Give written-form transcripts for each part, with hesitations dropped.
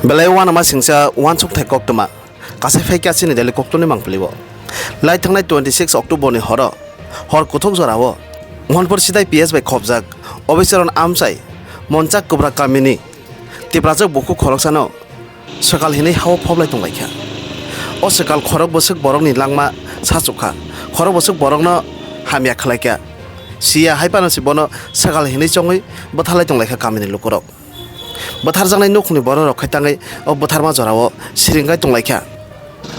Belai wana ma singsa wan suk thai kok tuma kasai phai kya chini dele kok to ni mangplibo lai thangnai 26 October ni hor kuthok jorao monpur sidai PS bai khobjak obisaron amchai monchak kubra kamini tiprajak buku khoroksano sakal hinai hawa phoblai tonglaikha o sakal khorok bosuk borok ni langma sachukha khorok bosuk borok no hamya khlaikya sia haipano sibono sakal hinai chongoi bothalai tonglaikha kamini lukorok bothar jangnai nukni borok rok khaitangai o botharma jorao siringai tonglaikha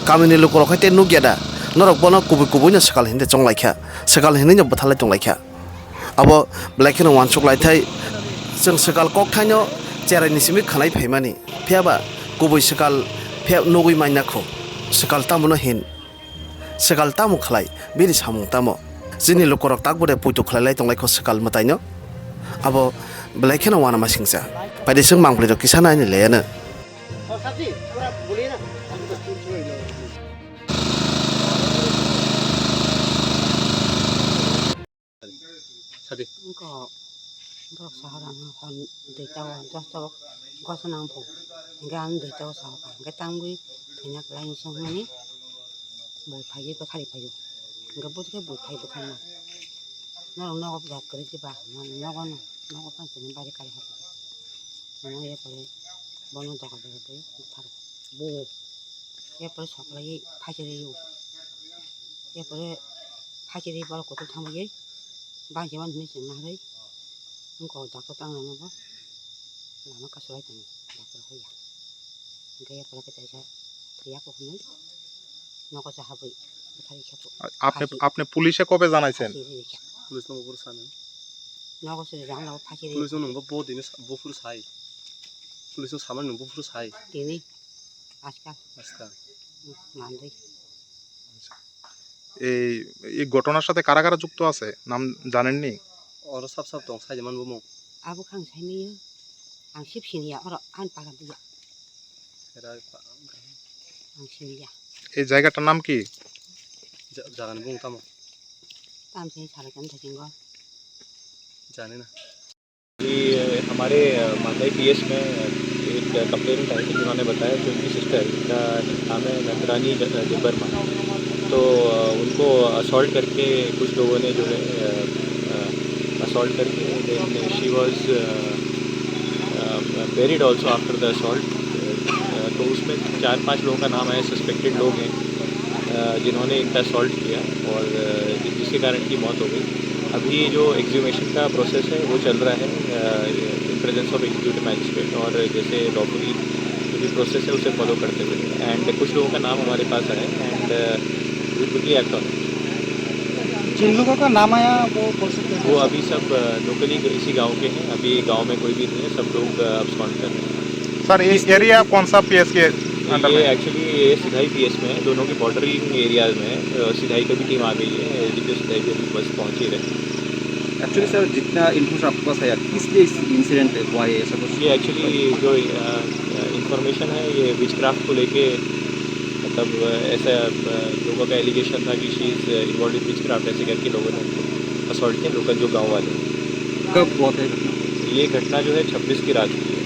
kamini lukorok khaite nugyada norok bono kubui no sakal hinde chonglaikha sakal hinai no bothalai tonglaikha abo blackino wansuk laithai जों सकल कक थाइनो चेराइ निसिमि खानाय फैमानि फेयाबा गुबै सकल फे नगै माइनाखौ सकल तामुनो हिन सकल तामु खालाय बिनि सामुं तामो जिनि लुकरक ताकबुदे पुइतु खालायलाय तंलायखौ सकल मताइनो आबो ब्लाइखेनो वाना मासिंसा बायदि जों मांब्लिदो किसानानि लेयानो Borok saharan hon deitao josto gosanang po gan deitao saharan ga tangui tinak lain sang mani boi phaji ko thari phajo ga budke boi phai bukhana no no ga kri ti ba no go pan tin bari kali ha no ye pore bono to ga de pe thar bo ye pore saklai phaji re yo ye pore phaji re bor ko to thamge ba jewan ni sing na re ko doctor tang na ba lama kasulai tang doctor hoya gaya pala ke taisa priya ko hunai noko sahabai bethari khapo आपने police को पे जाना है police ने ऊपर साने noko se jang la phaji re police ने बहुत दिन बुफुर साई पुलिस ने सामान ने बुफुर साई tini askal আজকা mandai এই ঘটনার সাথে কারা কারা যুক্ত আছে নাম জানেননি और सब तो साई जमान बुमो abu khang sai mi ang sip sin ya ora an para bu ya era ang sin ya এই জায়গাটার নাম কি जागन बुंग तामो tam sai sara kan thajing go जाने ना कि हमारे मांदाई पीएस में एक कंप्लेंट आई थी जिन्होंने बताया कि उनकी सिस्टर का नाम है नंदरानी जब्बरमा तो उनको असॉल्ट करके कुछ लोगों ने जो है असॉल्ट करके then she was buried also after the assault तो उसमें 4-5 लोगों का नाम है सस्पेक्टेड लोग हैं जिन्होंने इनका असॉल्ट किया और जिसके कारण की मौत हो गई अभी जो एक्सह्यूमेशन का प्रोसेस है वो चल रहा है in presence of executive magistrate और जैसे लॉफुली जो भी प्रोसेस है उसे फॉलो करते हुए एंड कुछ लोगों का नाम हमारे पास आया and we quickly act on जिन लोगों का नाम आया वो अभी सब लोकली इसी गांव के हैं अभी गांव में कोई भी नहीं है सब लोग अब्सकॉन्ड कर रहे हैं सर ये एरिया कौन सा पीएस के अंडर ये में एक्चुअली ये सिधाई पीएस में है दोनों के बॉर्डरिंग एरियाज में है सिधाई का भी टीम आ गई है एलडीपी सिधाई भी अभी बस पहुँच ही रहे एक्चुअली सर जितना इन्फॉर्मेशन आपके पास आया किस लिए इस इंसिडेंट हुआ है ऐसा कुछ ये एक्चुअली जो इंफॉर्मेशन है ये विचक्राफ्ट को लेके मतलब ऐसा लोगों का एलिगेशन था कि she is involve in witchcraft ऐसे करके लोगों ने उनको असॉल्ट किया लोकल जो गाँव वाले कब हुआ था ये घटना जो है 26 की रात की है